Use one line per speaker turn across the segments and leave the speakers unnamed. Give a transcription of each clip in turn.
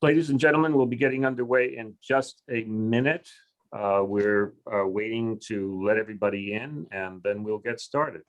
Ladies and gentlemen, we'll be getting underway in just a minute. We're waiting to let everybody in, and then we'll get started.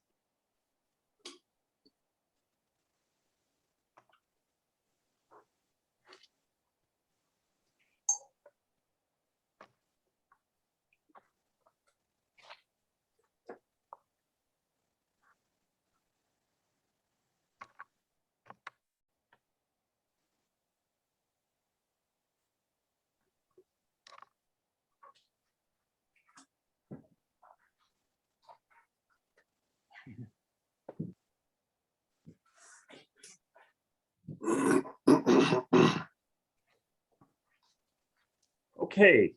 Okay.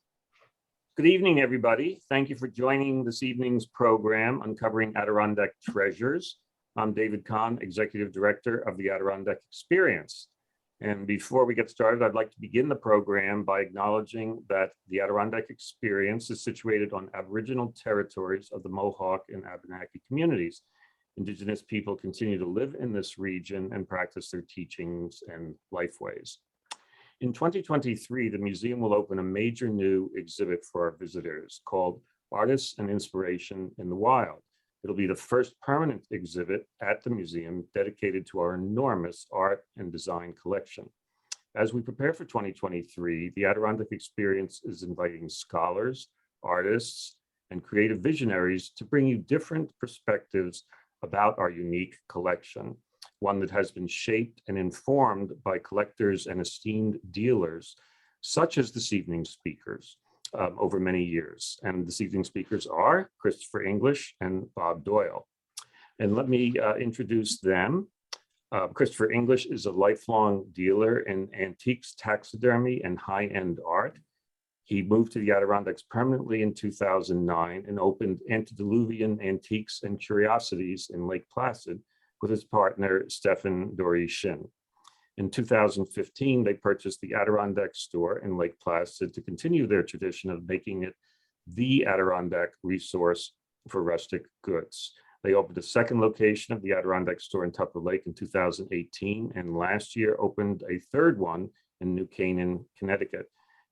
Good evening, everybody. Thank you for joining this evening's program, Uncovering Adirondack Treasures. I'm David Kahn, Executive Director of the Adirondack Experience. And before we get started, I'd like to begin the program by acknowledging that the Adirondack Experience is situated on Aboriginal territories of the Mohawk and Abenaki communities. Indigenous people continue to live in this region and practice their teachings and lifeways. In 2023, the museum will open a major new exhibit for our visitors called Artists and Inspiration in the Wild. It'll be the first permanent exhibit at the museum dedicated to our enormous art and design collection. As we prepare for 2023, the Adirondack Experience is inviting scholars, artists, and creative visionaries to bring you different perspectives about our unique collection, one that has been shaped and informed by collectors and esteemed dealers, such as this evening's speakers, over many years. And this evening's speakers are Christopher English and Bob Doyle. And let me introduce them. Christopher English is a lifelong dealer in antiques, taxidermy, and high-end art. He moved to the Adirondacks permanently in 2009 and opened Antediluvian Antiques and Curiosities in Lake Placid with his partner, Stefan Dory-Shin. In 2015, they purchased the Adirondack store in Lake Placid to continue their tradition of making it the Adirondack resource for rustic goods. They opened a second location of the Adirondack store in Tupper Lake in 2018, and last year opened a third one in New Canaan, Connecticut.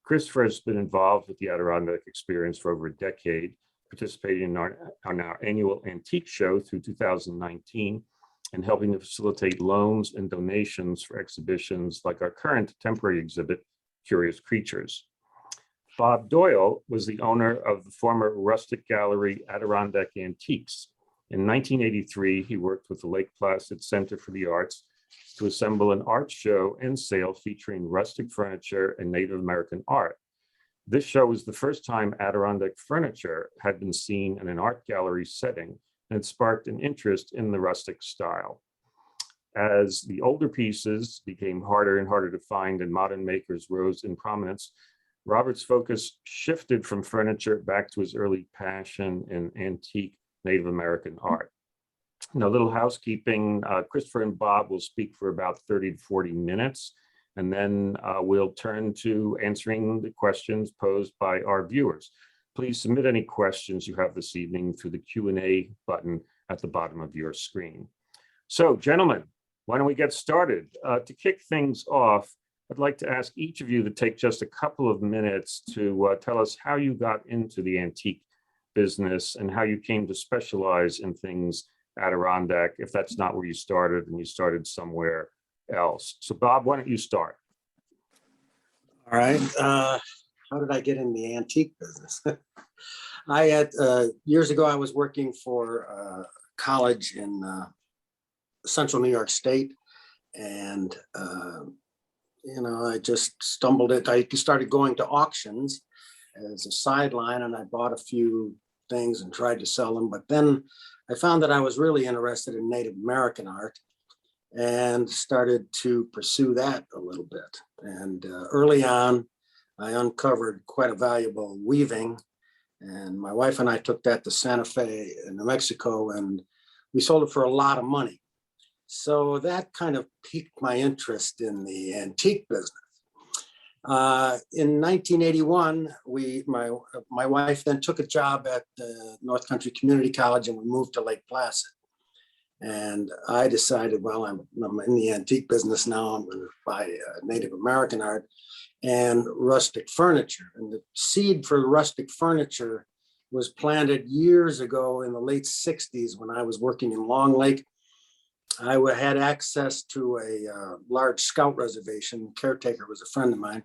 Christopher has been involved with the Adirondack Experience for over a decade, participating in our annual antique show through 2019, and helping to facilitate loans and donations for exhibitions like our current temporary exhibit, Curious Creatures. Bob Doyle was the owner of the former rustic gallery Adirondack Antiques. In 1983, he worked with the Lake Placid Center for the Arts to assemble an art show and sale featuring rustic furniture and Native American art. This show was the first time Adirondack furniture had been seen in an art gallery setting, and it sparked an interest in the rustic style. As the older pieces became harder and harder to find and modern makers rose in prominence, Robert's focus shifted from furniture back to his early passion in antique Native American art. Now, a little housekeeping, Christopher and Bob will speak for about 30 to 40 minutes, and then we'll turn to answering the questions posed by our viewers. Please submit any questions you have this evening through the Q&A button at the bottom of your screen. So, gentlemen, why don't we get started? To kick things off, I'd like to ask each of you to take just a couple of minutes to tell us how you got into the antique business and how you came to specialize in things Adirondack, if that's not where you started and you started somewhere else. So, Bob, why don't you start?
All right. How did I get in the antique business? I had years ago, I was working for college in central New York State. And, I just stumbled it. I started going to auctions as a sideline, and I bought a few things and tried to sell them. But then I found that I was really interested in Native American art and started to pursue that a little bit. And early on, I uncovered quite a valuable weaving, and my wife and I took that to Santa Fe in New Mexico, and we sold it for a lot of money. So that kind of piqued my interest in the antique business. In 1981, my wife then took a job at the North Country Community College, and we moved to Lake Placid. And I decided, well, I'm in the antique business now. I'm going to buy Native American art and rustic furniture. And the seed for rustic furniture was planted years ago in the late 60s when I was working in Long Lake. I had access to a large scout reservation. The caretaker was a friend of mine,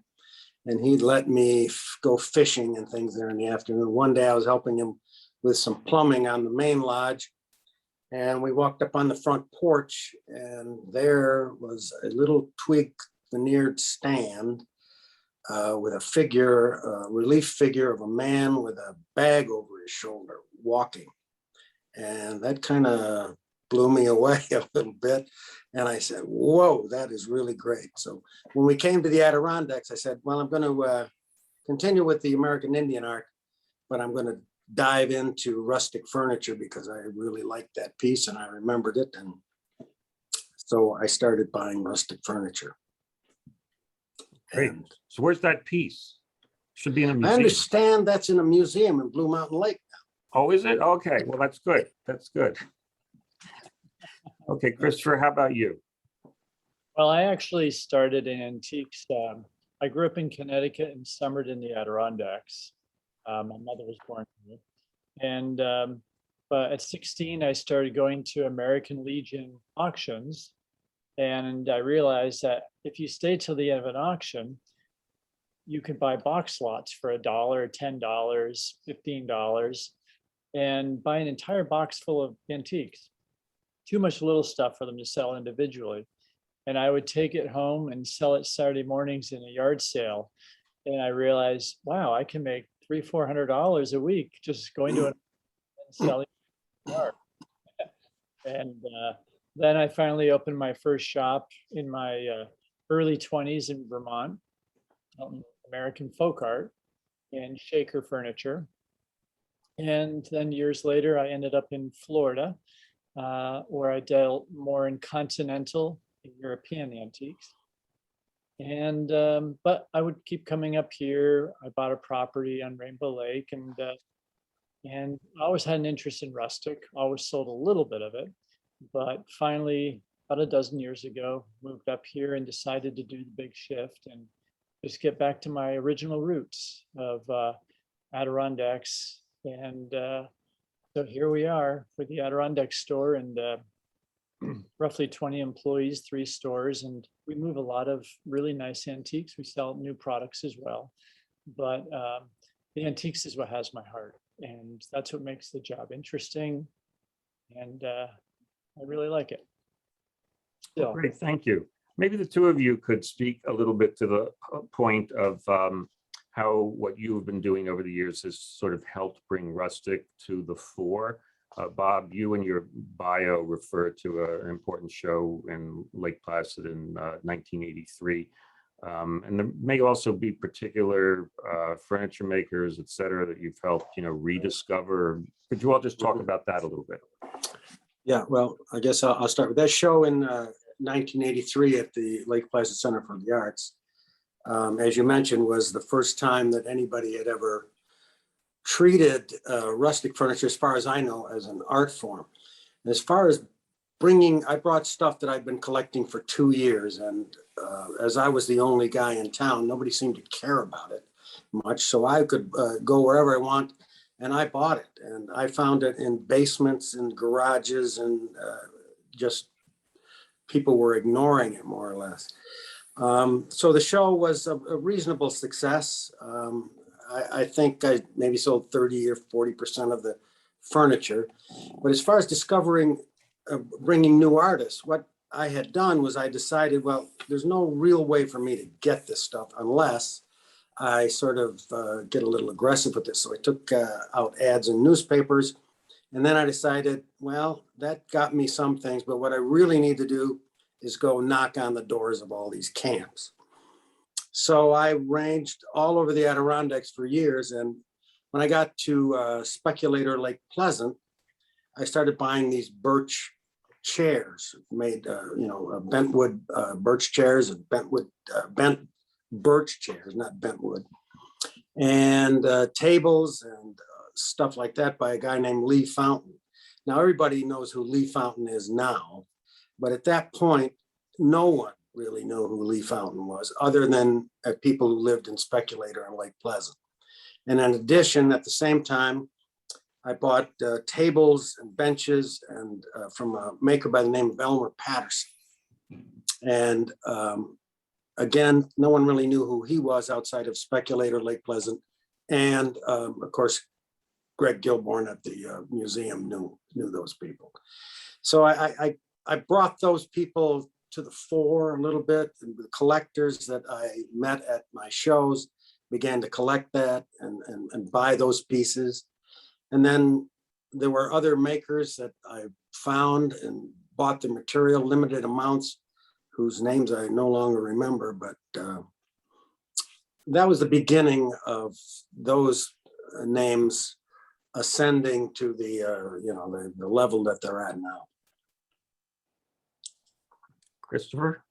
and he'd let me go fishing and things there in the afternoon. One day I was helping him with some plumbing on the main lodge, and we walked up on the front porch, and there was a little twig veneered stand with a figure, a relief figure of a man with a bag over his shoulder walking. And that kind of blew me away a little bit. And I said, whoa, that is really great. So when we came to the Adirondacks, I said, well, I'm going to continue with the American Indian art, but I'm going to dive into rustic furniture because I really liked that piece and I remembered it. And so I started buying rustic furniture.
Great.
And
So where's that piece? Should be in a
I
museum.
understand that's in a museum in Blue Mountain Lake.
Oh, is it? Okay, well, that's good. That's good. Okay, Christopher, how about you?
Well, I actually started in antiques. I grew up in Connecticut and summered in the Adirondacks. My mother was born here. And but at 16, I started going to American Legion auctions. And I realized that if you stay till the end of an auction, you could buy box lots for $1, $10, $15, and buy an entire box full of antiques. Too much little stuff for them to sell individually. And I would take it home and sell it Saturday mornings in a yard sale. And I realized, wow, I can make $300-400 a week just going to and selling art. And then I finally opened my first shop in my early 20s in Vermont, American folk art and Shaker furniture. And then years later, I ended up in Florida, where I dealt more in continental and European antiques. And but I would keep coming up here. I bought a property on Rainbow Lake, and I always had an interest in rustic. Always sold a little bit of it, but finally, about a dozen years ago, moved up here and decided to do the big shift and just get back to my original roots of Adirondacks. And so here we are with the Adirondack store, and roughly 20 employees, 3 stores, and we move a lot of really nice antiques. We sell new products as well, but the antiques is what has my heart, and that's what makes the job interesting, and I really like it.
Well, great, thank you. Maybe the two of you could speak a little bit to the point of how what you have been doing over the years has sort of helped bring rustic to the fore. Bob, you in your bio refer to an important show in Lake Placid in 1983. And there may also be particular furniture makers, et cetera, that you've helped, rediscover. Could you all just talk about that a little bit?
Yeah, well, I guess I'll start with that show in 1983 at the Lake Placid Center for the Arts. As you mentioned, was the first time that anybody had ever treated rustic furniture, as far as I know, as an art form. And as far as I brought stuff that I've been collecting for 2 years, and as I was the only guy in town, nobody seemed to care about it much, so I could go wherever I want, and I bought it. And I found it in basements and garages, and just people were ignoring it more or less. So the show was a reasonable success. I think I maybe sold 30 or 40% of the furniture. But as far as discovering, bringing new artists, what I had done was I decided, well, there's no real way for me to get this stuff unless I sort of get a little aggressive with this. So I took out ads in newspapers. And then I decided, well, that got me some things, but what I really need to do is go knock on the doors of all these camps. So I ranged all over the Adirondacks for years. And when I got to Speculator Lake Pleasant, I started buying these birch chairs made, bentwood birch chairs and bent birch chairs, not bentwood, and tables and stuff like that by a guy named Lee Fountain. Now, everybody knows who Lee Fountain is now, but at that point, no one really knew who Lee Fountain was, other than people who lived in Speculator and Lake Pleasant. And in addition, at the same time, I bought tables and benches and from a maker by the name of Elmer Patterson. And again, no one really knew who he was outside of Speculator, Lake Pleasant. And of course, Greg Gilborn at the museum knew those people. So I brought those people to the fore a little bit. And the collectors that I met at my shows began to collect that and buy those pieces. And then there were other makers that I found and bought the material, limited amounts, whose names I no longer remember, but that was the beginning of those names ascending to the the level that they're at now.
Christopher?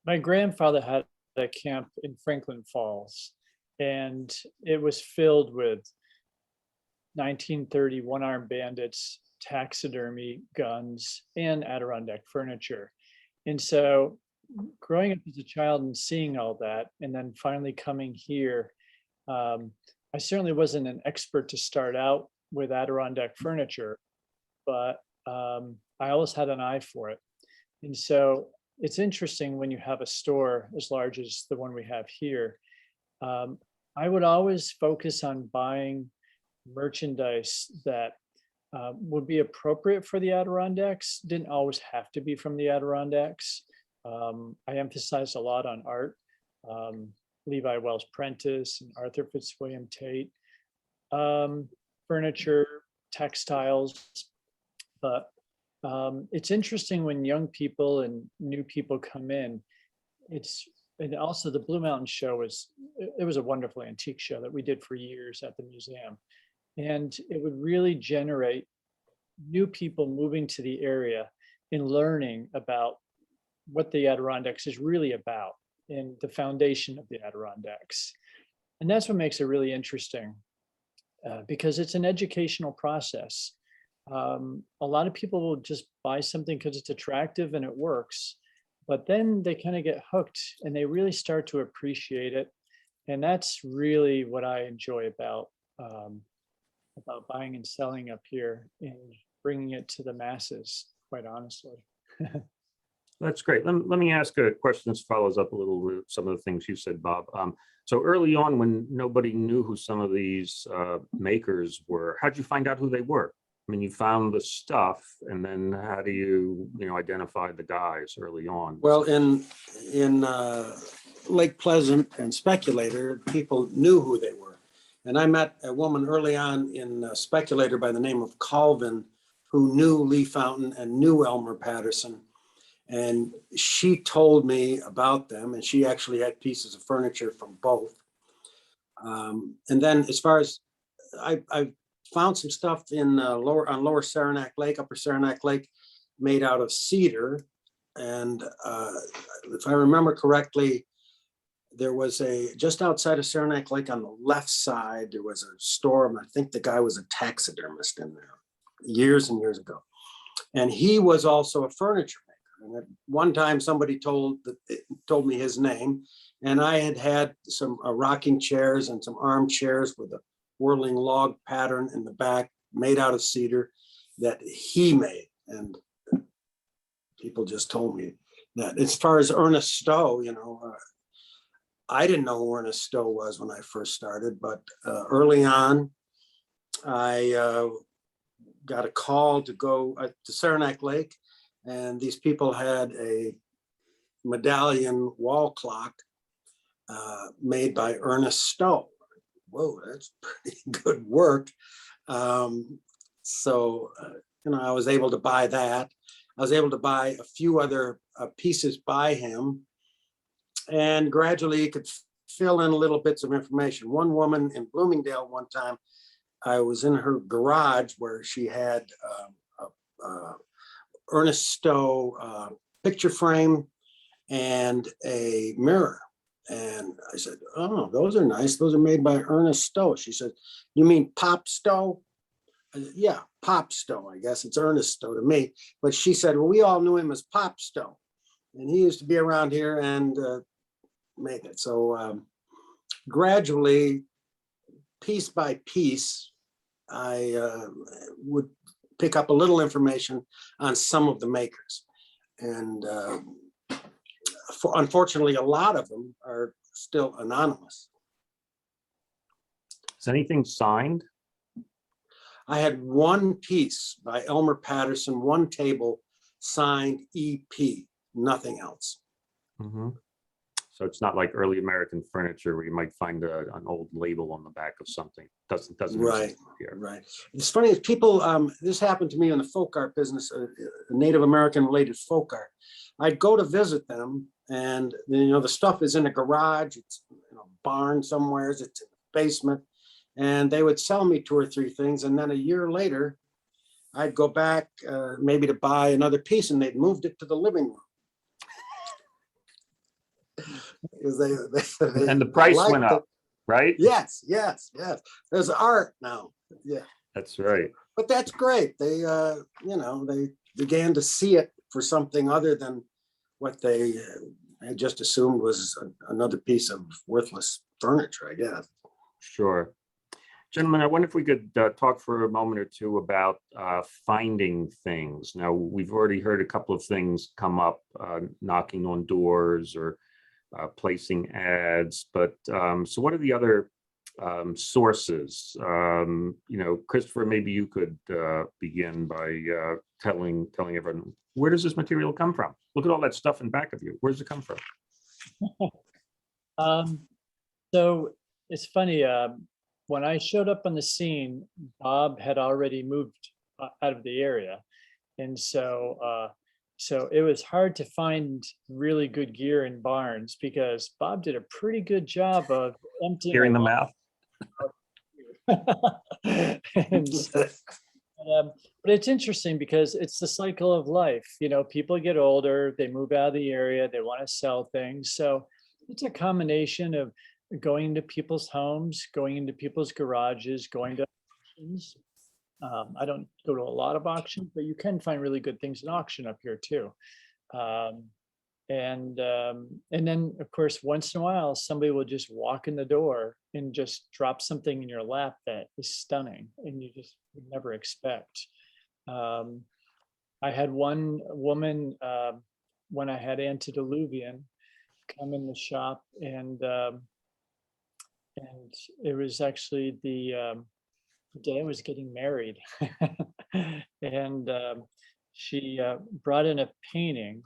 My grandfather had a camp in Franklin Falls, and it was filled with 1930 one-armed bandits, taxidermy, guns, and Adirondack furniture. And so growing up as a child and seeing all that, and then finally coming here, I certainly wasn't an expert to start out with Adirondack furniture, but I always had an eye for it. And so it's interesting when you have a store as large as the one we have here. I would always focus on buying merchandise that would be appropriate for the Adirondacks. Didn't always have to be from the Adirondacks. I emphasized a lot on art, Levi Wells Prentice and Arthur Fitzwilliam Tate, furniture, textiles. But it's interesting when young people and new people come in. And also the Blue Mountain show was a wonderful antique show that we did for years at the museum. And it would really generate new people moving to the area and learning about what the Adirondacks is really about and the foundation of the Adirondacks. And that's what makes it really interesting because it's an educational process. A lot of people will just buy something because it's attractive and it works, but then they kind of get hooked and they really start to appreciate it. And that's really what I enjoy about buying and selling up here and bringing it to the masses, quite honestly.
That's great. Let me ask a question that follows up a little with some of the things you said, Bob. So early on, when nobody knew who some of these makers were, how'd you find out who they were? I mean, you found the stuff, and then how do you identify the guys early on?
Well, in Lake Pleasant and Speculator, people knew who they were. And I met a woman early on in Speculator by the name of Colvin, who knew Lee Fountain and knew Elmer Patterson. And she told me about them, and she actually had pieces of furniture from both. And then as far as I found some stuff in Lower Saranac Lake, Upper Saranac Lake, made out of cedar. And if I remember correctly, there was just outside of Saranac Lake on the left side, there was a store, and I think the guy was a taxidermist in there years and years ago. And he was also a furniture maker. And at one time somebody told me his name, and I had some rocking chairs and some armchairs with a whirling log pattern in the back made out of cedar that he made. And people just told me that. As far as Ernest Stowe, I didn't know who Ernest Stowe was when I first started, but early on, I got a call to go to Saranac Lake, and these people had a medallion wall clock made by Ernest Stowe. Whoa, that's pretty good work. So, I was able to buy that. I was able to buy a few other pieces by him, and gradually you could fill in little bits of information. One woman in Bloomingdale one time, I was in her garage where she had Ernest Stowe picture frame and a mirror. And I said, "Oh, those are nice. Those are made by Ernest Stowe." She said, "You mean Pop Stowe?" Yeah, Pop Stowe, I guess. It's Ernest Stowe to me. But she said, well, we all knew him as Pop Stowe. And he used to be around here and make it. So gradually, piece by piece, I would pick up a little information on some of the makers. And unfortunately, a lot of them are still anonymous.
Is anything signed?
I had one piece by Elmer Patterson, one table signed EP, nothing else.
Mhm. So it's not like early American furniture where you might find an old label on the back of something. Doesn't
Right,
exist here.
right. It's funny, is people, this happened to me in the folk art business, Native American related folk art. I'd go to visit them and, you know, the stuff is in a garage, it's in a barn somewhere, it's in the basement. And they would sell me 2 or 3 things. And then a year later, I'd go back maybe to buy another piece and they'd moved it to the living room. Because they
And the price
liked
went
it.
up, right?
Yes. There's art now. Yeah.
That's right.
But that's great. They, you know, they began to see it for something other than what they had just assumed was another piece of worthless furniture, I guess.
Sure. Gentlemen, I wonder if we could talk for a moment or two about finding things. Now, we've already heard a couple of things come up, knocking on doors or placing ads. But so what are the other sources? You know, Christopher, maybe you could begin by telling everyone, where does this material come from? Look at all that stuff in back of you. Where does it come from?
So it's funny. When I showed up on the scene, Bob had already moved out of the area. And so it was hard to find really good gear in barns because Bob did a pretty good job of emptying
Hearing them out?
and but it's interesting because it's the cycle of life. You know, people get older, they move out of the area, they want to sell things. So it's a combination of going into people's homes, going into people's garages, going to auctions. I don't go to a lot of auctions, but you can find really good things in auction up here too. And then of course, once in a while, somebody will just walk in the door and just drop something in your lap that is stunning and you just would never expect. I had one woman when I had antediluvian come in the shop and it was actually the day I was getting married. And she brought in a painting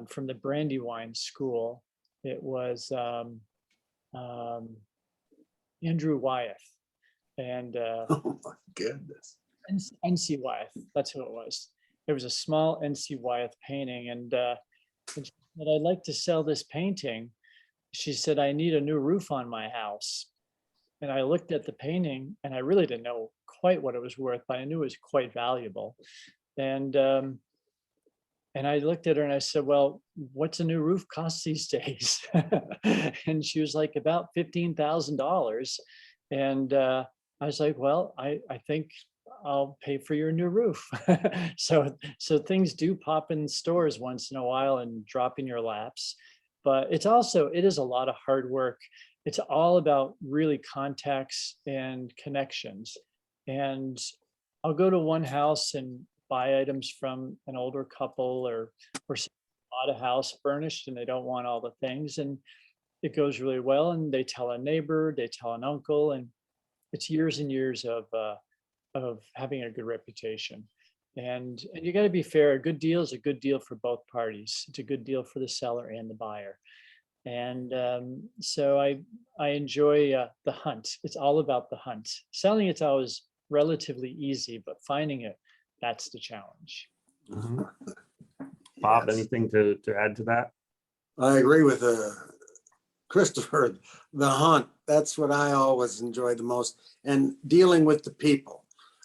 from the Brandywine School. It was Andrew Wyeth and
Oh my goodness.
NC Wyeth, that's who it was. It was a small NC Wyeth painting and she said, I'd like to sell this painting. She said, I need a new roof on my house. And I looked at the painting and I really didn't know quite what it was worth, but I knew it was quite valuable. And I looked at her and I said, well, what's a new roof cost these days? And she was like, about $15,000. And I was like, well, I think I'll pay for your new roof. So things do pop in stores once in a while and drop in your laps. But it is a lot of hard work. It's all about really contacts and connections. And I'll go to one house and buy items from an older couple or bought a house furnished and they don't want all the things. And it goes really well. And they tell a neighbor, they tell an uncle, and it's years and years of having a good reputation. And you got to be fair. A good deal is a good deal for both parties. It's a good deal for the seller and the buyer. And so I enjoy the hunt. It's all about the hunt. Selling it's always relatively easy, but finding it, that's the challenge.
Mhm. Bob,
Yes.
anything to add to that?
I agree with Christopher. The hunt, that's what I always enjoy the most, and dealing with the people.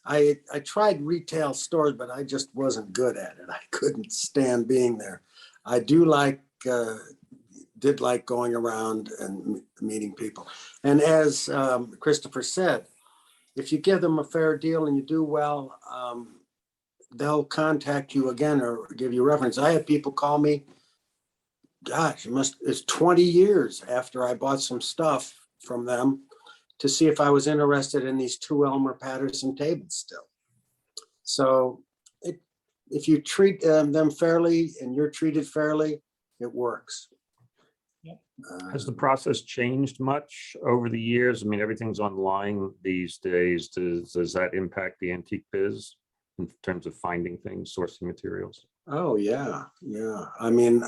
I tried retail stores, but I just wasn't good at it. I couldn't stand being there. I did like going around and meeting people. And as Christopher said, if you give them a fair deal and you do well, they'll contact you again or give you a reference. I had people call me, gosh, it's 20 years after I bought some stuff from them to see if I was interested in these 2 Elmer Patterson tables still. So if you treat them fairly and you're treated fairly, it works.
Yep.
Has the process changed much over the years? I mean, everything's online these days. Does that impact the antique biz in terms of finding things, sourcing materials?
Oh, yeah. I mean,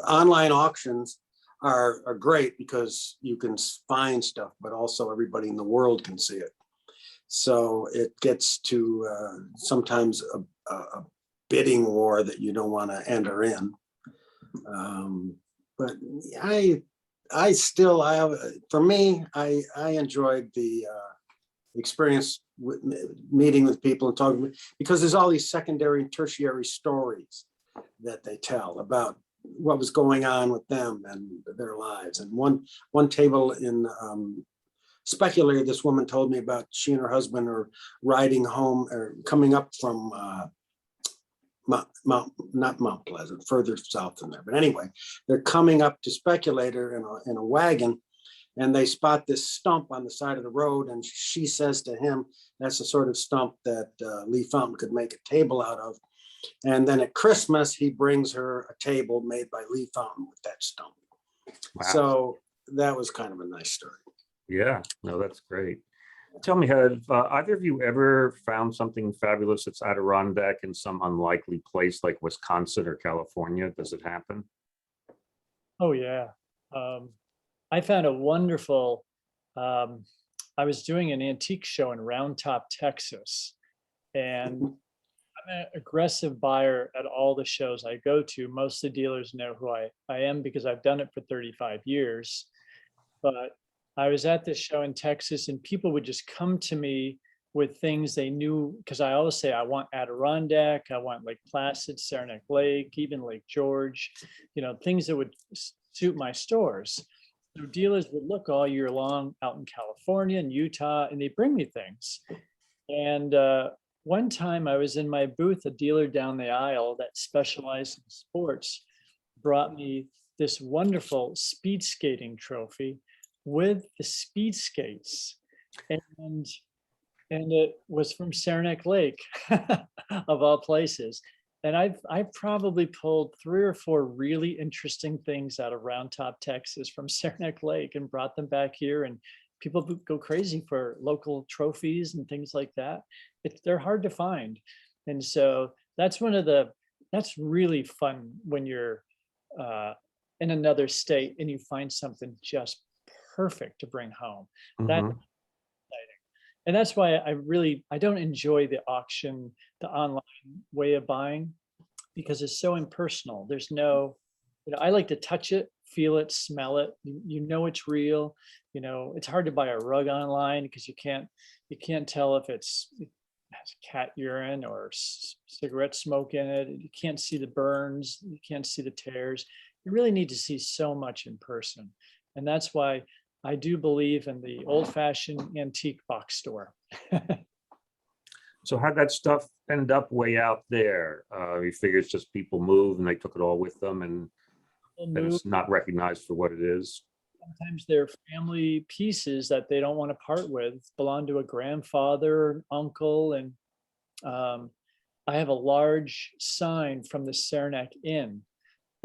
online auctions are great because you can find stuff, but also everybody in the world can see it. So it gets to sometimes a bidding war that you don't want to enter in. But for me, I enjoyed the experience with meeting with people and talking, because there's all these secondary and tertiary stories that they tell about what was going on with them and their lives. And one table in Speculator, this woman told me about, she and her husband are riding home or coming up from not Mount Pleasant, further south than there. But anyway, they're coming up to Speculator in a wagon, and they spot this stump on the side of the road. And she says to him, that's the sort of stump that Lee Fountain could make a table out of. And then at Christmas, he brings her a table made by Lee Fountain with that stump. Wow. So that was kind of a nice story.
Yeah, no, that's great. Tell me, have either of you ever found something fabulous that's Adirondack in some unlikely place like Wisconsin or California? Does it happen?
Oh, yeah. I found a wonderful, I was doing an antique show in Round Top, Texas, and I'm an aggressive buyer at all the shows I go to. Most of the dealers know who I am because I've done it for 35 years. But I was at this show in Texas, and people would just come to me with things they knew, because I always say, I want Adirondack, I want Lake Placid, Saranac Lake, even Lake George, things that would suit my stores. So dealers would look all year long out in California and Utah, and they bring me things. And one time I was in my booth, a dealer down the aisle that specialized in sports brought me this wonderful speed skating trophy with the speed skates, and it was from Saranac Lake of all places. And I've probably pulled 3 or 4 really interesting things out of Round Top, Texas from Saranac Lake and brought them back here, and people go crazy for local trophies and things like that. They're hard to find. And so that's really fun when you're in another state and you find something just perfect to bring home. That's exciting. And that's why I don't enjoy the auction, the online way of buying, because it's so impersonal. There's no, I like to touch it, feel it, smell it. You know it's real. It's hard to buy a rug online because you can't tell if it has cat urine or cigarette smoke in it. You can't see the burns. You can't see the tears. You really need to see so much in person. And that's why I do believe in the old-fashioned antique box store.
So how'd that stuff end up way out there? You figure it's just people move and they took it all with them, and it's not recognized for what it is.
Sometimes they're family pieces that they don't want to part with, belong to a grandfather, uncle. And I have a large sign from the Saranac Inn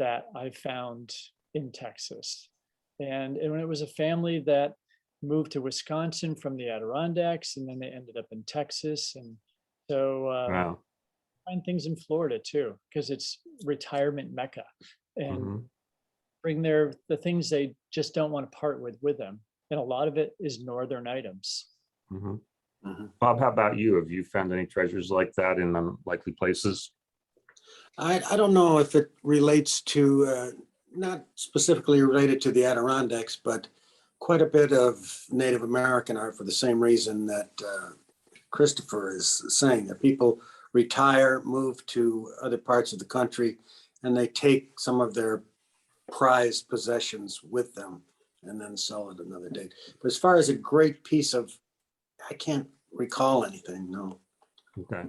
that I found in Texas. And it was a family that moved to Wisconsin from the Adirondacks, and then they ended up in Texas. And so
Wow.
I find things in Florida too, because it's retirement mecca, and bring the things they just don't want to part with them. And a lot of it is northern items.
Bob, how about you? Have you found any treasures like that in unlikely places?
I don't know if it relates to, not specifically related to the Adirondacks, but quite a bit of Native American art for the same reason that Christopher is saying, that people retire, move to other parts of the country, and they take some of their prized possessions with them and then sell it another day. But as far as a great piece of, I can't recall anything, no.
Okay.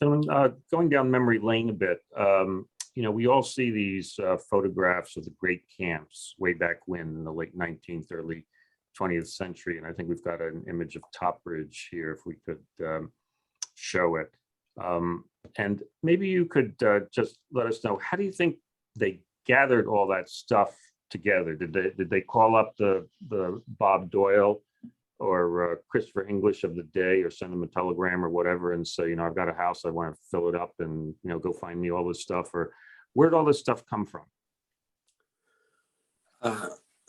So going down memory lane a bit, we all see these photographs of the great camps way back when in the late 19th, early 20th century. And I think we've got an image of Topbridge here, if we could show it. And maybe you could just let us know, how do you think they gathered all that stuff together? Did they call up the Bob Doyle or Christopher English of the day, or send them a telegram or whatever and say, I've got a house, I want to fill it up, and go find me all this stuff? Or where'd all this stuff come from?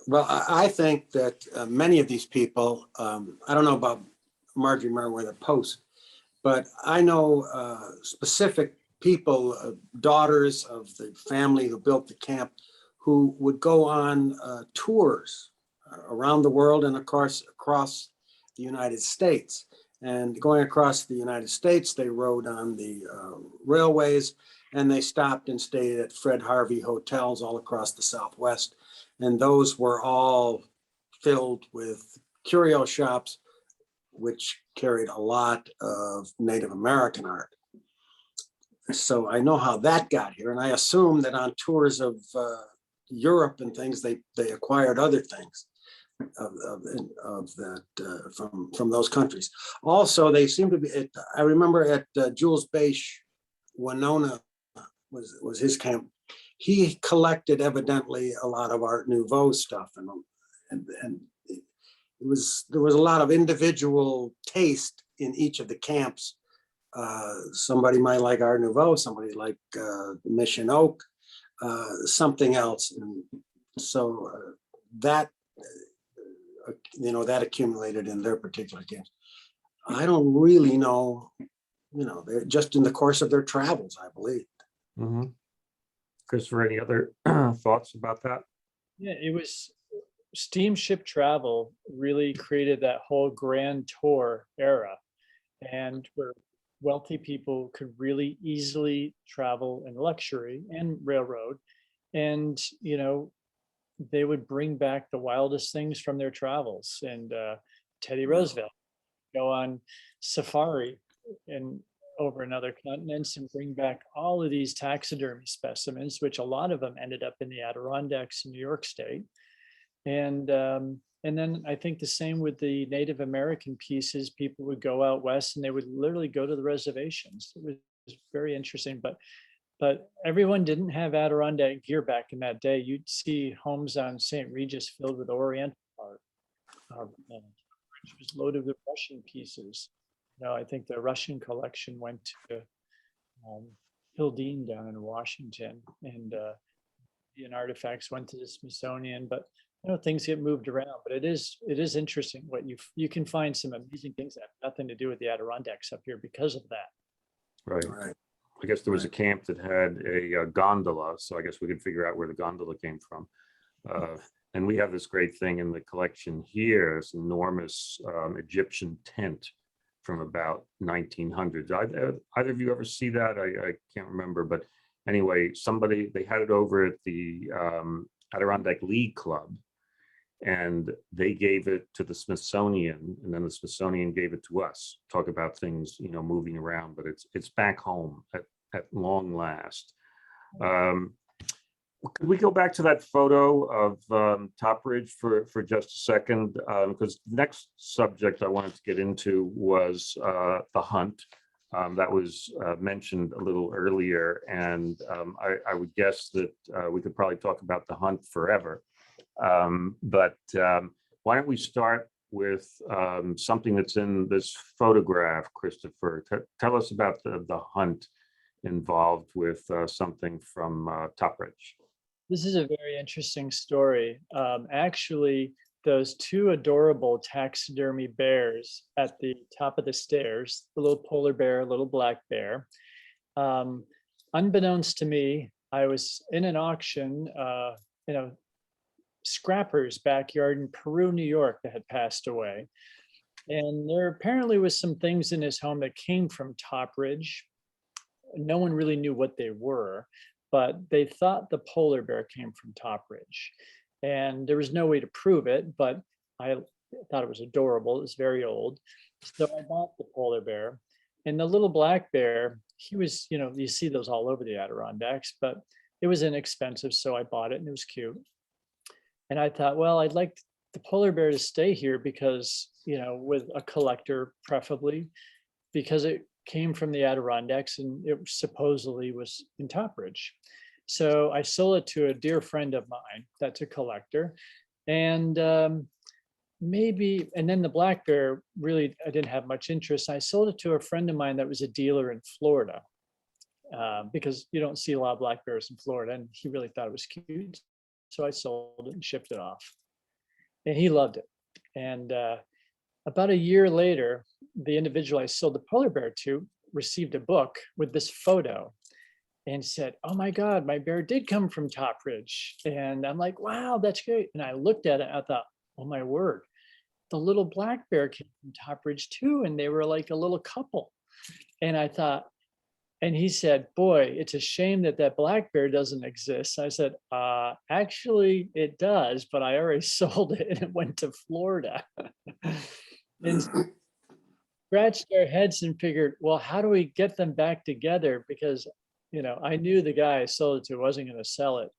Well, I think that many of these people, I don't know about Marjorie Meriwether Post, but I know specific people, daughters of the family who built the camp, who would go on tours around the world and of course across the United States. And going across the United States, they rode on the railways, and they stopped and stayed at Fred Harvey hotels all across the Southwest. And those were all filled with curio shops, which carried a lot of Native American art. So I know how that got here. And I assume that on tours of Europe and things, they acquired other things of that from those countries. Also, they seem to be, I remember at Jules Bache, Winona was his camp. He collected evidently a lot of Art Nouveau stuff, and there was a lot of individual taste in each of the camps. Somebody might like Art Nouveau, somebody like Mission Oak, something else. And so that accumulated in their particular camps. I don't really know, they're just in the course of their travels, I believe.
Mm-hmm. Christopher, any other thoughts about that?
Yeah, it was steamship travel really created that whole grand tour era, and where wealthy people could really easily travel in luxury and railroad. And, they would bring back the wildest things from their travels. And Teddy Roosevelt go on safari and over in other continents and bring back all of these taxidermy specimens, which a lot of them ended up in the Adirondacks in New York State. And then I think the same with the Native American pieces. People would go out west and they would literally go to the reservations. It was very interesting, but everyone didn't have Adirondack gear back in that day. You'd see homes on St. Regis filled with Oriental art, which was loaded with Russian pieces. I think the Russian collection went to Hildene down in Washington, and artifacts went to the Smithsonian. But things get moved around. But it is interesting what you can find some amazing things that have nothing to do with the Adirondacks up here because of that.
Right. I guess there was a camp that had a gondola, so I guess we could figure out where the gondola came from. And we have this great thing in the collection here, this enormous Egyptian tent from about 1900s. Either of you ever see that? I can't remember, but anyway, they had it over at the Adirondack League Club, and they gave it to the Smithsonian, and then the Smithsonian gave it to us. Talk about things, moving around, but it's back home at long last. Could we go back to that photo of Topbridge for just a second? Because the next subject I wanted to get into was the hunt. That was mentioned a little earlier, and I would guess that we could probably talk about the hunt forever. But why don't we start with something that's in this photograph, Christopher? Tell us about the hunt involved with something from Topbridge.
This is a very interesting story. Actually, those two adorable taxidermy bears at the top of the stairs, the little polar bear, little black bear. Unbeknownst to me, I was in an auction, scrapper's backyard in Peru, New York, that had passed away. And there apparently was some things in his home that came from Topbridge. No one really knew what they were, but they thought the polar bear came from Topbridge. And there was no way to prove it, but I thought it was adorable. It was very old. So I bought the polar bear. And the little black bear, he was, you see those all over the Adirondacks, but it was inexpensive. So I bought it and it was cute. And I thought, well, I'd like the polar bear to stay here because, with a collector preferably, because it came from the Adirondacks and it supposedly was in Topridge. So I sold it to a dear friend of mine that's a collector. And and then the black bear, really, I didn't have much interest. I sold it to a friend of mine that was a dealer in Florida because you don't see a lot of black bears in Florida, and he really thought it was cute. So I sold it and shipped it off. And he loved it. And about a year later, the individual I sold the polar bear to received a book with this photo and said, "Oh my God, my bear did come from Topridge." And I'm like, "Wow, that's great." And I looked at it, I thought, "Oh my word, the little black bear came from Topridge too." And they were like a little couple. And I thought, and he said, "Boy, it's a shame that that black bear doesn't exist." I said, actually it does, but I already sold it and it went to Florida." And scratched their heads and figured, well, how do we get them back together? Because, I knew the guy I sold it to wasn't going to sell it.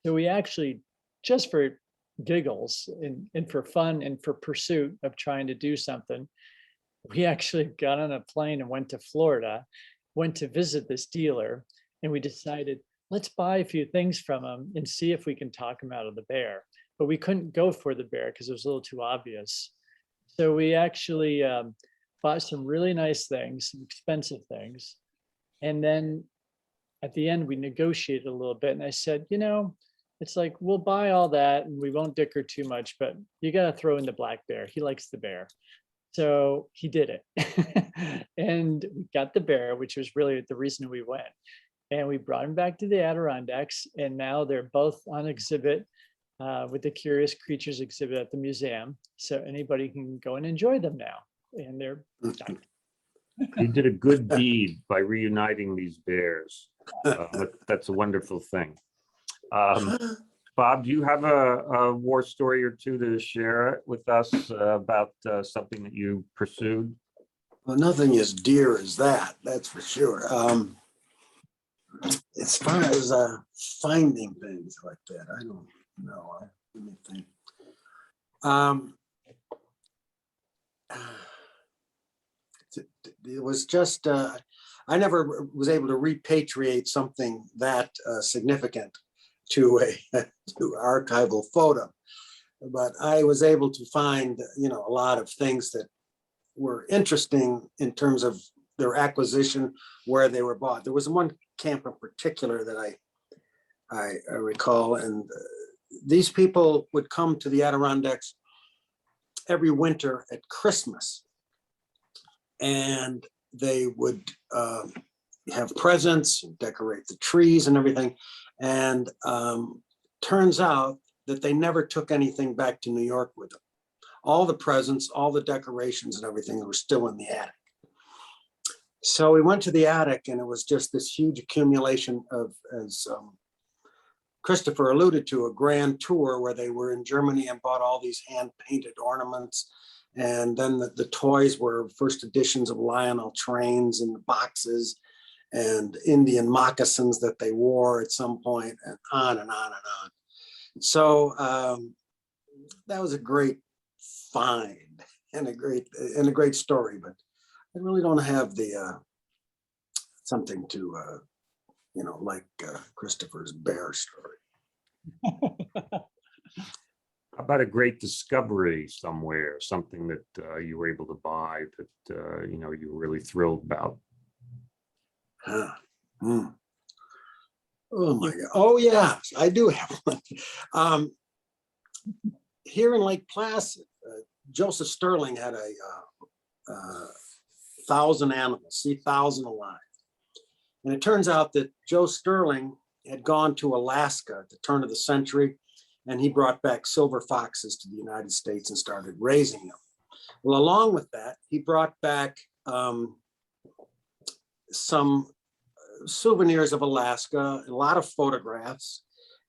So we actually, just for giggles and for fun and for pursuit of trying to do something, we actually got on a plane and went to Florida, went to visit this dealer, and we decided, let's buy a few things from him and see if we can talk him out of the bear. But we couldn't go for the bear because it was a little too obvious. So we actually bought some really nice things, some expensive things. And then at the end, we negotiated a little bit. And I said, it's like, we'll buy all that and we won't dicker too much, but you got to throw in the black bear. He likes the bear. So he did it. And we got the bear, which was really the reason we went. And we brought him back to the Adirondacks. And now they're both on exhibit with the Curious Creatures exhibit at the museum. So anybody can go and enjoy them now. And they're done.
You did a good deed by reuniting these bears. That's a wonderful thing. Bob, do you have a war story or two to share with us about something that you pursued?
Well, nothing as dear as that, that's for sure. As far as finding things like that, I don't know. Let me think. It was just, I never was able to repatriate something that significant to archival photo, but I was able to find, a lot of things that were interesting in terms of their acquisition, where they were bought. There was one camp in particular that I recall, and these people would come to the Adirondacks every winter at Christmas, and they would have presents, decorate the trees and everything. And turns out that they never took anything back to New York with them. All the presents, all the decorations and everything were still in the attic. So we went to the attic and it was just this huge accumulation of, as Christopher alluded to, a grand tour where they were in Germany and bought all these hand-painted ornaments. And then the toys were first editions of Lionel trains in the boxes and Indian moccasins that they wore at some point, and on and on and on. So that was a great find and a great story, but I really don't have the something to like Christopher's bear story.
How about a great discovery somewhere, something that you were able to buy that you were really thrilled about?
Oh my God. Oh yeah, I do have one. Here in Lake Placid, Joseph Sterling had a 1,000 animals, see 1,000 alive. And it turns out that Joe Sterling had gone to Alaska at the turn of the century, and he brought back silver foxes to the United States and started raising them. Well, along with that, he brought back some souvenirs of Alaska, a lot of photographs,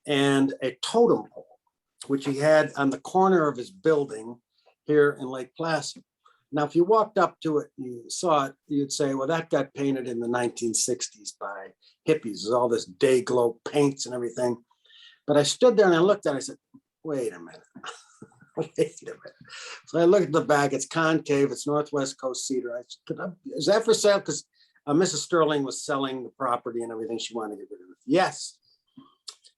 and a totem pole, which he had on the corner of his building here in Lake Placid. Now, if you walked up to it and you saw it, you'd say, well, that got painted in the 1960s by hippies. There's all this day glow paints and everything. But I stood there and I looked at it, I said, wait a minute. Wait a minute. So I looked at the back, it's concave, it's Northwest Coast cedar. I said, is that for sale? Because Mrs. Sterling was selling the property and everything. She wanted to get rid of it. Yes.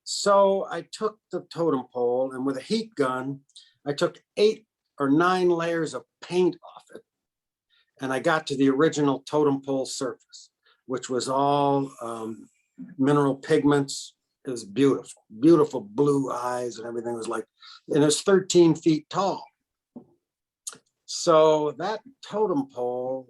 So I took the totem pole and with a heat gun, I took 8 or 9 layers of paint off it. And I got to the original totem pole surface, which was all mineral pigments. It was beautiful, beautiful blue eyes and everything was like, and it was 13 feet tall. So that totem pole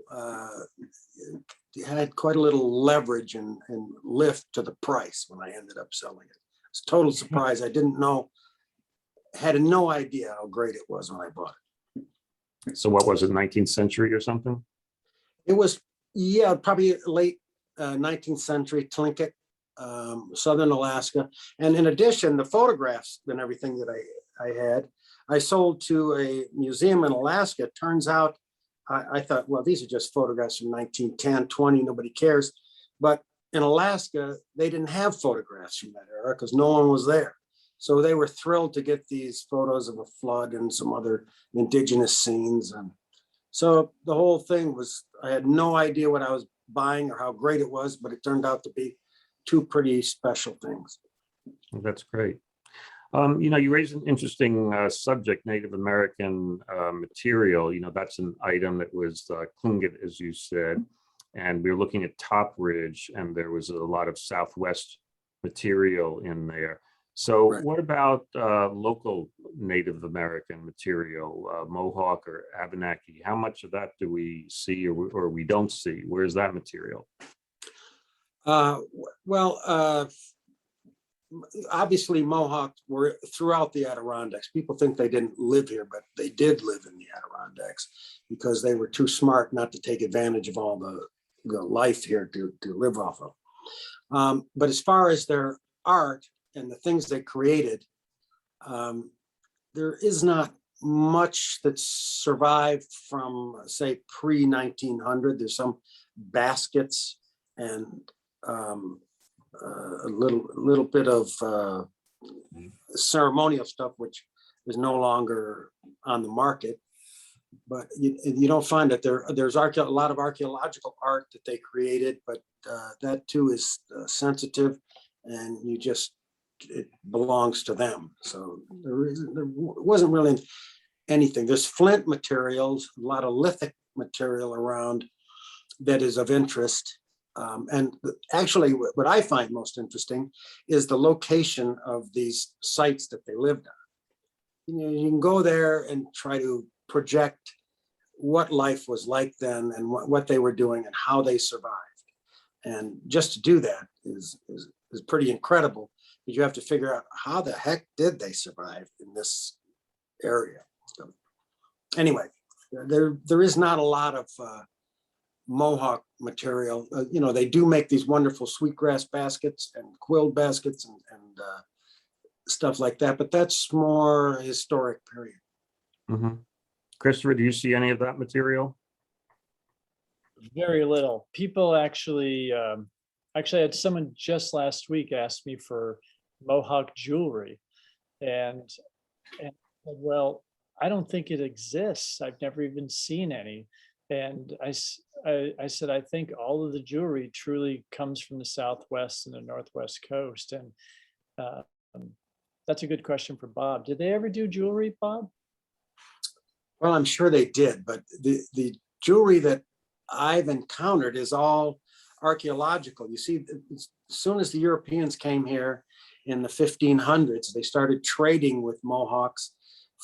had quite a little leverage and lift to the price when I ended up selling it. It's a total surprise. I didn't know, had no idea how great it was when I bought it.
So what was it, 19th century or something?
It was, yeah, probably late 19th century Tlingit, Southern Alaska. And in addition, the photographs and everything that I had, I sold to a museum in Alaska. It turns out, I thought, well, these are just photographs from 1910, 20, nobody cares. But in Alaska, they didn't have photographs from that era because no one was there. So they were thrilled to get these photos of a flood and some other indigenous scenes. And so the whole thing was, I had no idea what I was buying or how great it was, but it turned out to be 2 pretty special things.
That's great. You raised an interesting subject, Native American material. That's an item that was Tlingit, as you said, and we were looking at Top Ridge, and there was a lot of Southwest material in there. So
Right.
What about local Native American material, Mohawk or Abenaki? How much of that do we see or we don't see? Where's that material?
Obviously Mohawks were throughout the Adirondacks. People think they didn't live here, but they did live in the Adirondacks because they were too smart not to take advantage of all the life here to live off of. But as far as their art and the things they created, there is not much that survived from, say, pre-1900. There's some baskets and a little bit of ceremonial stuff, which is no longer on the market. But you don't find that there's a lot of archaeological art that they created, but that too is sensitive, and it belongs to them. So there wasn't really anything. There's flint materials, a lot of lithic material around that is of interest. And actually, what I find most interesting is the location of these sites that they lived on. You can go there and try to project what life was like then and what they were doing and how they survived. And just to do that is pretty incredible, because you have to figure out how the heck did they survive in this area. So anyway, there is not a lot of Mohawk material. They do make these wonderful sweetgrass baskets and quill baskets and stuff like that, but that's more historic period.
Mm-hmm. Christopher, do you see any of that material?
Very little. People actually I had someone just last week ask me for Mohawk jewelry, and well, I don't think it exists. I've never even seen any. And I said, I think all of the jewelry truly comes from the Southwest and the Northwest coast. And that's a good question for Bob. Did they ever do jewelry, Bob?
Well, I'm sure they did, but the jewelry that I've encountered is all archaeological. You see, as soon as the Europeans came here in the 1500s, they started trading with Mohawks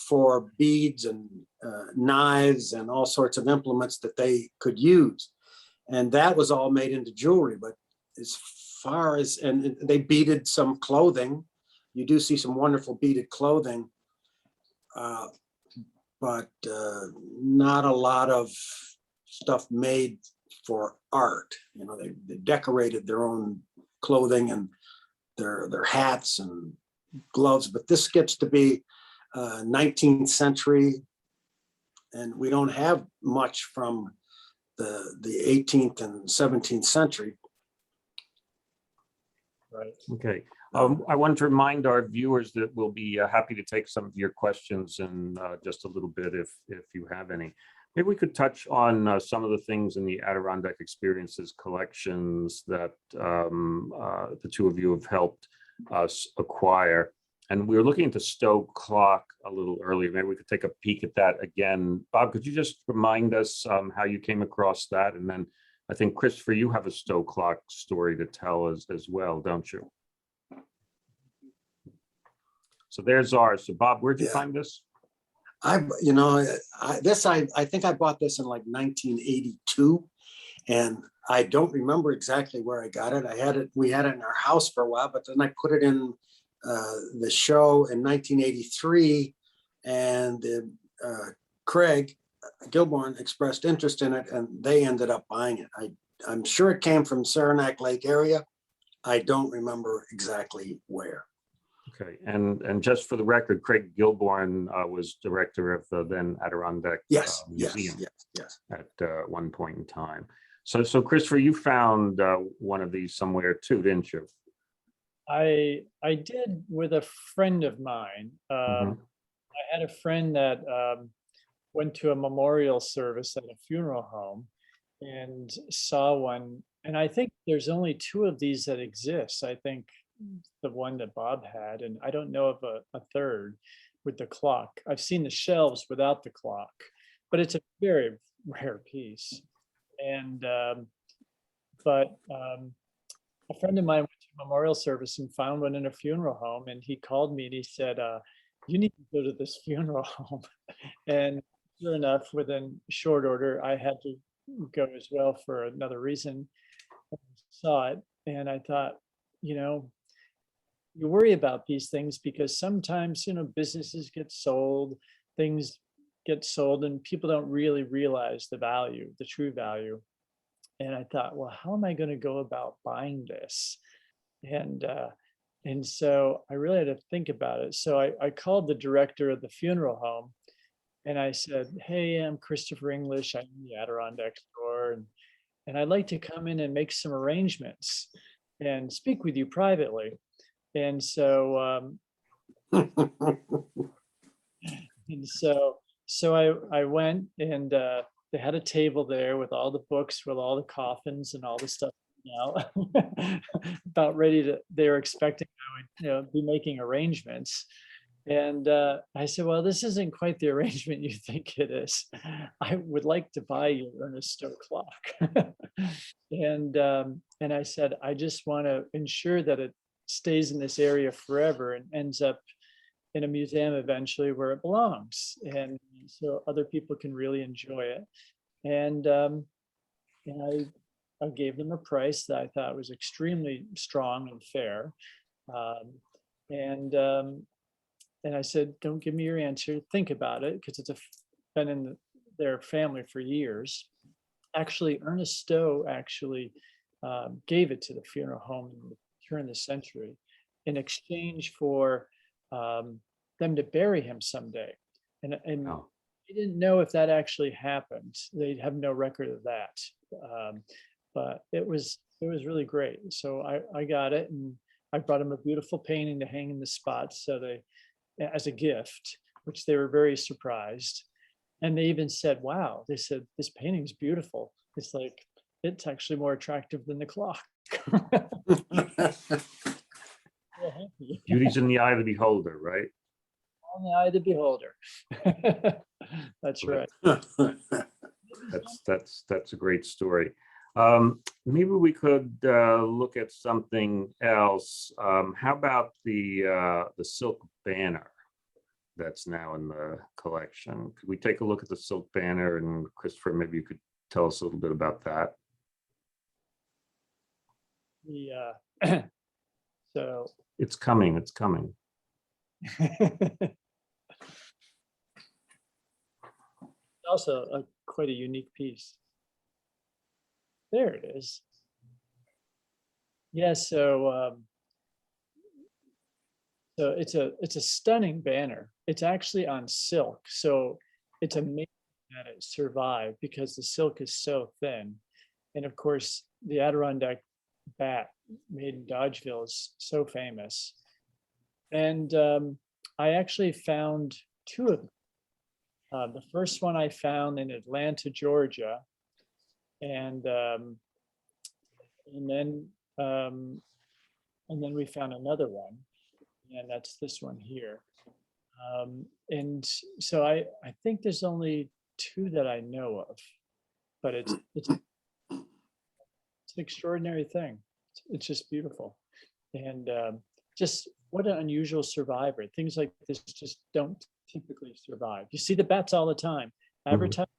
for beads and knives and all sorts of implements that they could use. And that was all made into jewelry. But as far as, and they beaded some clothing. You do see some wonderful beaded clothing, but not a lot of stuff made for art. They decorated their own clothing and their hats and gloves, but this gets to be 19th century and we don't have much from the 18th and 17th century.
Right.
Okay. I want to remind our viewers that we'll be happy to take some of your questions in just a little bit if you have any. Maybe we could touch on some of the things in the Adirondack Experiences collections that the two of you have helped us acquire. And we were looking at the Stowe clock a little earlier. Maybe we could take a peek at that again. Bob, could you just remind us how you came across that? And then I think, Christopher, you have a Stowe clock story to tell us as well, don't you? So there's ours. So Bob, where'd you find this?
I think I bought this in like 1982, and I don't remember exactly where I got it. We had it in our house for a while, but then I put it in the show in 1983, and Craig Gilborn expressed interest in it, and they ended up buying it. I'm sure it came from Saranac Lake area. I don't remember exactly where.
Okay, and just for the record, Craig Gilborn was director of the then Adirondack Museum
yes.
At one point in time. So Christopher, you found one of these somewhere too, didn't you?
I did with a friend of mine. I had a friend that went to a memorial service at a funeral home and saw one. And I think there's only two of these that exist. I think the one that Bob had, and I don't know of a third with the clock. I've seen the shelves without the clock, but it's a very rare piece. And a friend of mine went to a memorial service and found one in a funeral home, and he called me and he said, you need to go to this funeral home. And sure enough, within short order, I had to go as well for another reason. I saw it and I thought, you worry about these things because sometimes, businesses get sold, things get sold, and people don't really realize the value, the true value. And I thought, well, how am I going to go about buying this? And so I really had to think about it. So I called the director of the funeral home and I said, hey, I'm Christopher English. I'm in the Adirondack store. And I'd like to come in and make some arrangements and speak with you privately. And so, I went and they had a table there with all the books, with all the coffins and all the stuff. About ready to. They were expecting I would, be making arrangements. And I said, well, this isn't quite the arrangement you think it is. I would like to buy your Ernest Stowe clock. And I said, I just want to ensure that it stays in this area forever and ends up in a museum eventually where it belongs. And so other people can really enjoy it. And I gave them a price that I thought was extremely strong and fair. And I said, don't give me your answer. Think about it, because it's been in their family for years. Actually, Ernest Stowe gave it to the funeral home in the turn of the century in exchange for them to bury him someday. And they didn't know if that actually happened. They have no record of that. But it was really great. So I got it, and I brought him a beautiful painting to hang in the spot, so as a gift, which they were very surprised. And they even said, wow, they said, this painting's beautiful. It's like, it's actually more attractive than the clock.
Beauty's in the eye of the beholder, right?
On the eye of the beholder. That's right.
That's a great story. Maybe we could look at something else. How about the silk banner that's now in the collection? Could we take a look at the silk banner? And Christopher, maybe you could tell us a little bit about that.
So
it's coming. It's coming.
Also quite a unique piece. There it is. Yeah, so it's a stunning banner. It's actually on silk, so it's amazing that it survived because the silk is so thin. And of course, the Adirondack bat made in Dodgeville is so famous. And I actually found two of them. The first one I found in Atlanta, Georgia, and then we found another one, and that's this one here. And so I think there's only two that I know of, but it's an extraordinary thing. It's just beautiful, and just what an unusual survivor. Things like this just don't typically survive. You see the bats all the time. Advertising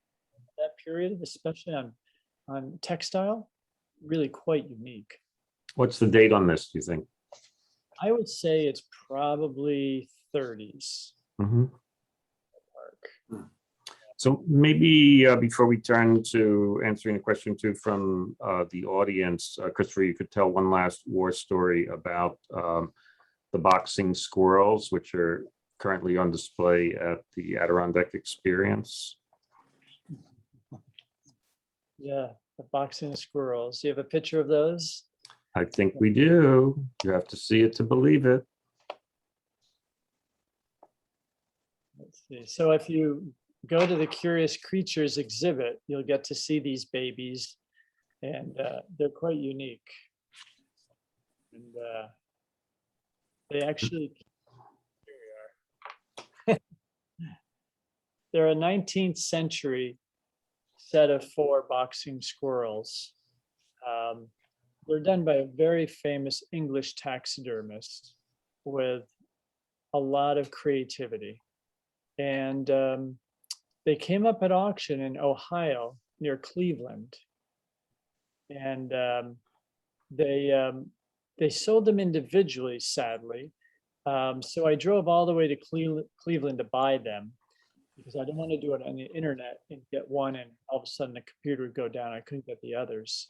that period, especially on textile, really quite unique.
What's the date on this, do you think?
I would say it's probably 30s.
Mhm. So maybe before we turn to answering a question too from the audience, Christopher, you could tell one last war story about the boxing squirrels, which are currently on display at the Adirondack Experience.
Yeah, the boxing squirrels. You have a picture of those?
I think we do. You have to see it to believe it.
Let's see. So if you go to the Curious Creatures exhibit, you'll get to see these babies, and they're quite unique. And they actually, here we are. They're a 19th century set of 4 boxing squirrels. They're done by a very famous English taxidermist with a lot of creativity. And they came up at auction in Ohio near Cleveland. And they sold them individually, sadly. So I drove all the way to Cleveland to buy them because I didn't want to do it on the internet and get one and all of a sudden the computer would go down. I couldn't get the others.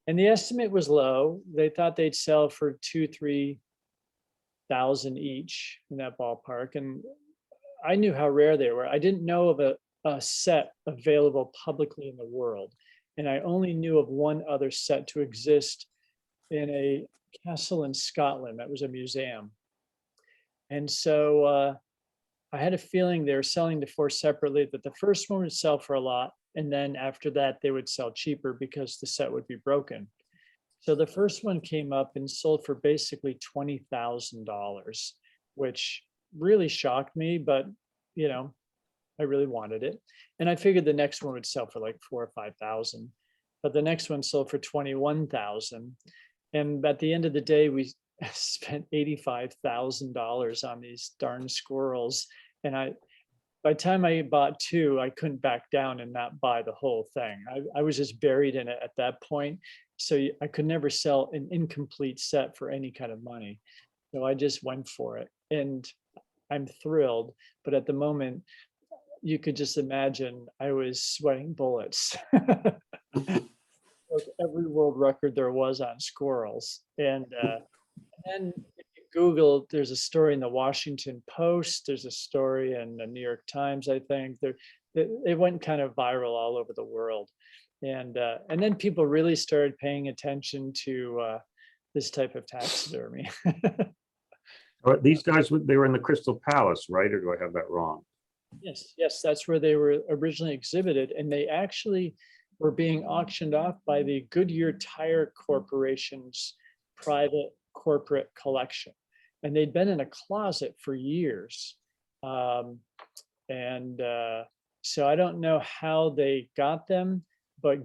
And the estimate was low. They thought they'd sell for $2,000-3,000 each in that ballpark. And I knew how rare they were. I didn't know of a set available publicly in the world. And I only knew of one other set to exist in a castle in Scotland that was a museum. And so I had a feeling they were selling the 4 separately, that the first one would sell for a lot. And then after that, they would sell cheaper because the set would be broken. So the first one came up and sold for basically $20,000, which really shocked me, but you know, I really wanted it. And I figured the next one would sell for like 4,000 or 5,000, but the next one sold for 21,000. And at the end of the day, we spent $85,000 on these darn squirrels. And by the time I bought 2, I couldn't back down and not buy the whole thing. I was just buried in it at that point. So I could never sell an incomplete set for any kind of money. So I just went for it. And I'm thrilled. But at the moment, you could just imagine I was sweating bullets. Like every world record there was on squirrels. And then if you Google, there's a story in the Washington Post. There's a story in the New York Times, I think. It went kind of viral all over the world. And then people really started paying attention to this type of taxidermy.
These guys, they were in the Crystal Palace, right? Or do I have that wrong?
Yes, that's where they were originally exhibited. And they actually were being auctioned off by the Goodyear Tire Corporation's private corporate collection. And they'd been in a closet for years. So I don't know how they got them, but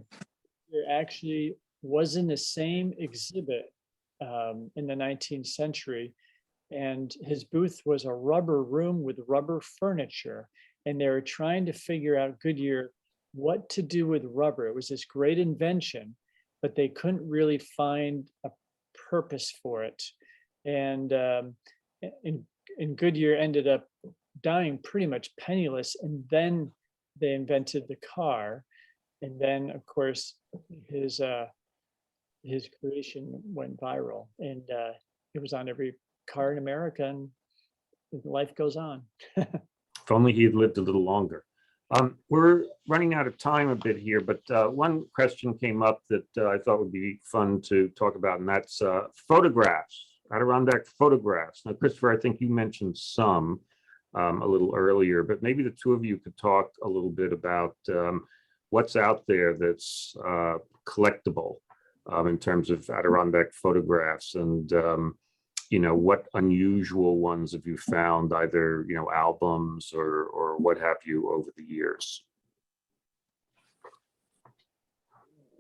it actually was in the same exhibit in the 19th century. And his booth was a rubber room with rubber furniture. And they were trying to figure out, Goodyear, what to do with rubber. It was this great invention, but they couldn't really find a purpose for it. And Goodyear ended up dying pretty much penniless. And then they invented the car. And then, of course, his creation went viral. And it was on every car in America, and life goes on.
If only he had lived a little longer. We're running out of time a bit here, but one question came up that I thought would be fun to talk about, and that's photographs, Adirondack photographs. Now, Christopher, I think you mentioned some a little earlier, but maybe the two of you could talk a little bit about what's out there that's collectible in terms of Adirondack photographs, and what unusual ones have you found, either albums or what have you over the years?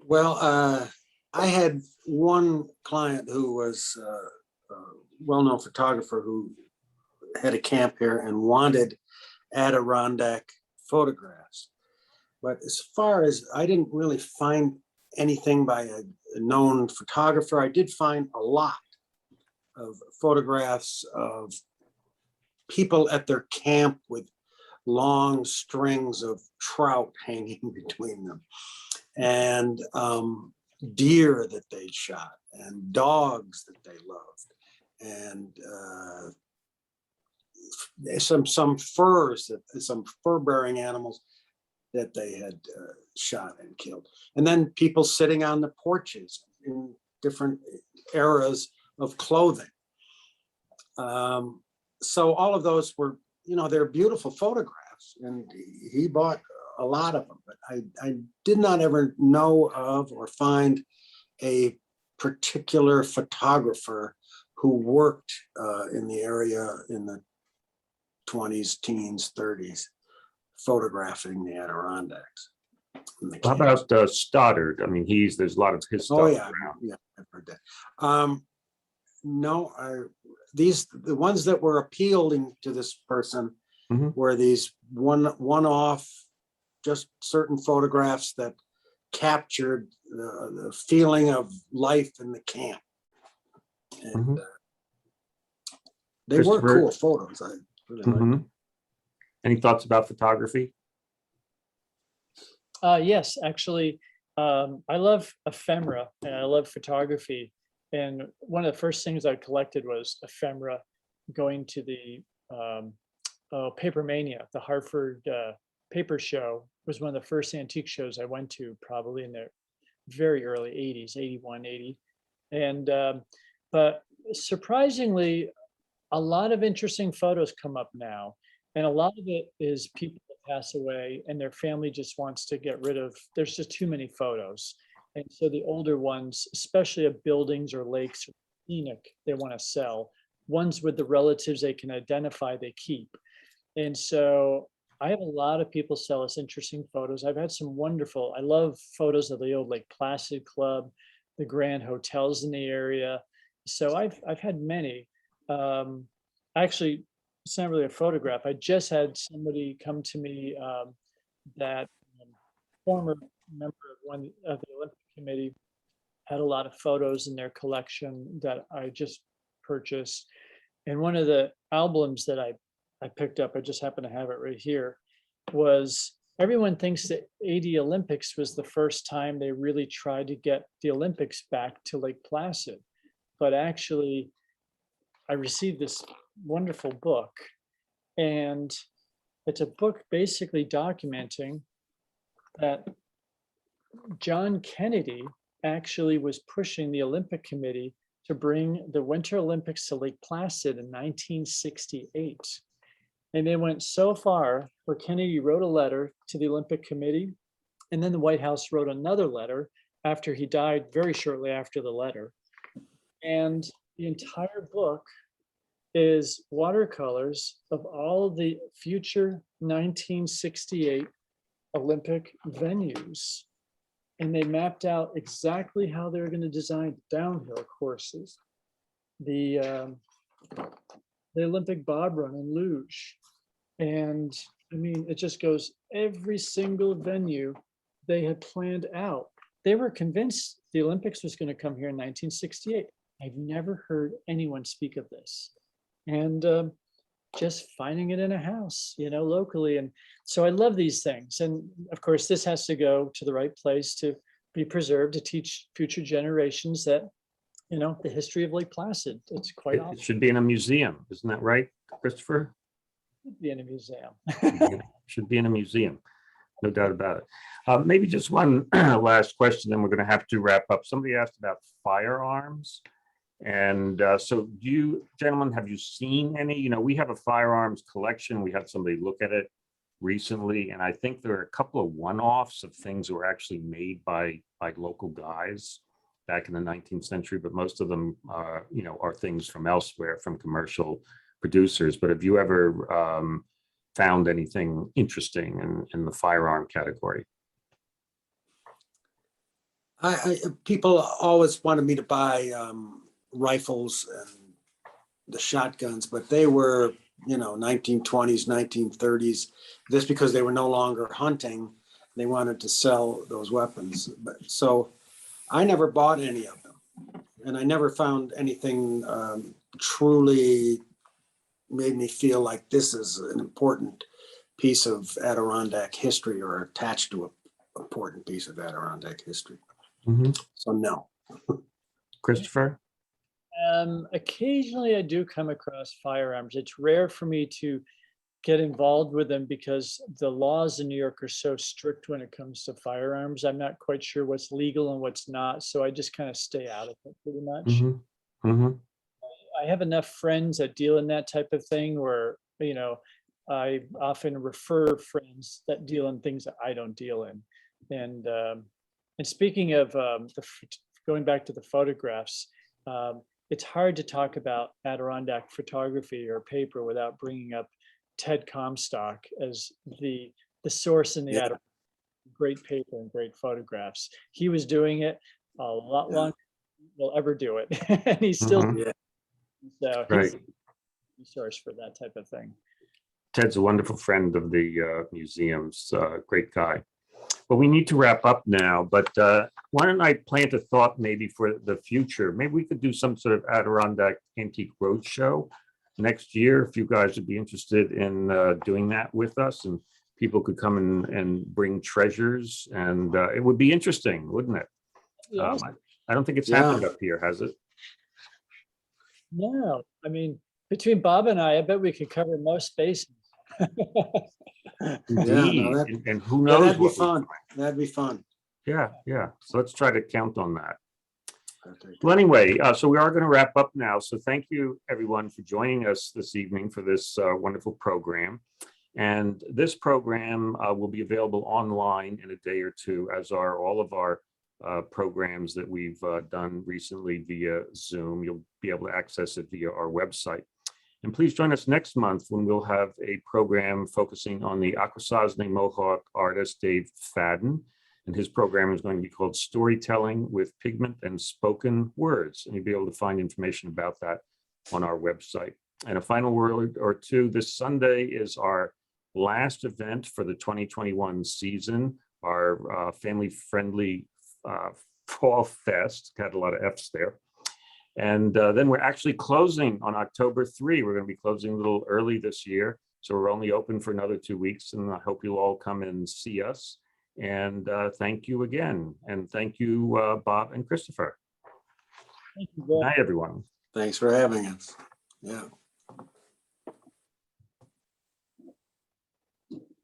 Well, I had one client who was a well-known photographer who had a camp here and wanted Adirondack photographs. But as far as, I didn't really find anything by a known photographer. I did find a lot of photographs of people at their camp with long strings of trout hanging between them, and deer that they'd shot, and dogs that they loved, and some furs, some fur-bearing animals that they had shot and killed. And then people sitting on the porches in different eras of clothing. So all of those were, they're beautiful photographs, and he bought a lot of them, but I did not ever know of or find a particular photographer who worked in the area in the 20s, teens, 30s, photographing the Adirondacks.
How about Stoddard? I mean, there's a lot of his stuff.
Oh yeah,
around.
yeah, I've heard that. No, the ones that were appealing to this person were these one-off, just certain photographs that captured the feeling of life in the camp, and they were cool photos. I really liked them.
Any thoughts about photography?
Yes, actually, I love ephemera and I love photography. And one of the first things I collected was ephemera. Going to the Paper Mania, the Hartford paper show, was one of the first antique shows I went to, probably in the very early 80s, 81, 80. And but surprisingly, a lot of interesting photos come up now. And a lot of it is people that pass away and their family just wants to get rid of, there's just too many photos. And so the older ones, especially of buildings or lakes or scenic, they want to sell. Ones with the relatives they can identify, they keep. And so I have a lot of people sell us interesting photos. I've had some wonderful, I love photos of the old Lake Placid Club, the grand hotels in the area. So I've had many. Actually, it's not really a photograph. I just had somebody come to me that former member of one of the Olympic Committee had a lot of photos in their collection that I just purchased. And one of the albums that I picked up, I just happen to have it right here, was everyone thinks that 80 Olympics was the first time they really tried to get the Olympics back to Lake Placid. But actually, I received this wonderful book, and it's a book basically documenting that John Kennedy actually was pushing the Olympic Committee to bring the Winter Olympics to Lake Placid in 1968. And they went so far where Kennedy wrote a letter to the Olympic Committee, and then the White House wrote another letter after he died, very shortly after the letter. And the entire book is watercolors of all the future 1968 Olympic venues. And they mapped out exactly how they're going to design downhill courses, the Olympic bob run and luge. And I mean, it just goes, every single venue they had planned out. They were convinced the Olympics was going to come here in 1968. I've never heard anyone speak of this. And just finding it in a house, locally. And so I love these things. And of course, this has to go to the right place to be preserved, to teach future generations that, the history of Lake Placid. It's quite awesome.
It should be in a museum. Isn't that right, Christopher?
It should be in a museum.
Should be in a museum. No doubt about it. Maybe just one last question, then we're going to have to wrap up. Somebody asked about firearms. And so do you, gentlemen, have you seen any? You know, we have a firearms collection. We had somebody look at it recently, and I think there are a couple of one-offs of things that were actually made by local guys back in the 19th century, but most of them, you know, are things from elsewhere, from commercial producers. But have you ever found anything interesting in the firearm category?
People always wanted me to buy rifles and the shotguns, but they were, you know, 1920s, 1930s. Just because they were no longer hunting, they wanted to sell those weapons. But so I never bought any of them, and I never found anything truly made me feel like this is an important piece of Adirondack history or attached to an important piece of Adirondack history. So no.
Christopher?
Occasionally I do come across firearms. It's rare for me to get involved with them because the laws in New York are so strict when it comes to firearms. I'm not quite sure what's legal and what's not, so I just kind of stay out of it pretty much. I have enough friends that deal in that type of thing where, you know, I often refer friends that deal in things that I don't deal in. And speaking of going back to the photographs, it's hard to talk about Adirondack photography or paper without bringing up Ted Comstock as the source in the Adirondack. Great paper and great photographs. He was doing it a lot longer than we'll ever do it. And he's still so he's a resource for that type of thing.
Ted's a wonderful friend of the museum's, great guy. Well, we need to wrap up now, but why don't I plant a thought maybe for the future? Maybe we could do some sort of Adirondack Antique Roadshow next year, if you guys would be interested in doing that with us, and people could come and bring treasures, and it would be interesting, wouldn't it?
Yes.
I don't think it's happened up here, has it?
No, I mean, between Bob and I bet we could cover most bases.
Indeed,
no,
and who knows?
that'd be
what we-
fun. That'd be fun.
Yeah, yeah. So let's try to count on that. Well, anyway, so we are going to wrap up now. So thank you, everyone, for joining us this evening for this wonderful program. And this program will be available online in a day or two, as are all of our programs that we've done recently via Zoom. You'll be able to access it via our website. And please join us next month when we'll have a program focusing on the Akwesasne Mohawk artist, Dave Fadden. And his program is going to be called Storytelling with Pigment and Spoken Words. And you'll be able to find information about that on our website. And a final word or two, this Sunday is our last event for the 2021 season, our family-friendly Fall Fest. Got a lot of F's there. And then we're actually closing on October 3. We're going to be closing a little early this year. So we're only open for another 2 weeks. And I hope you'll all come and see us. And thank you again. And thank you, Bob and Christopher.
Thank you,
Good night, everyone.
Thanks for having us. Yeah.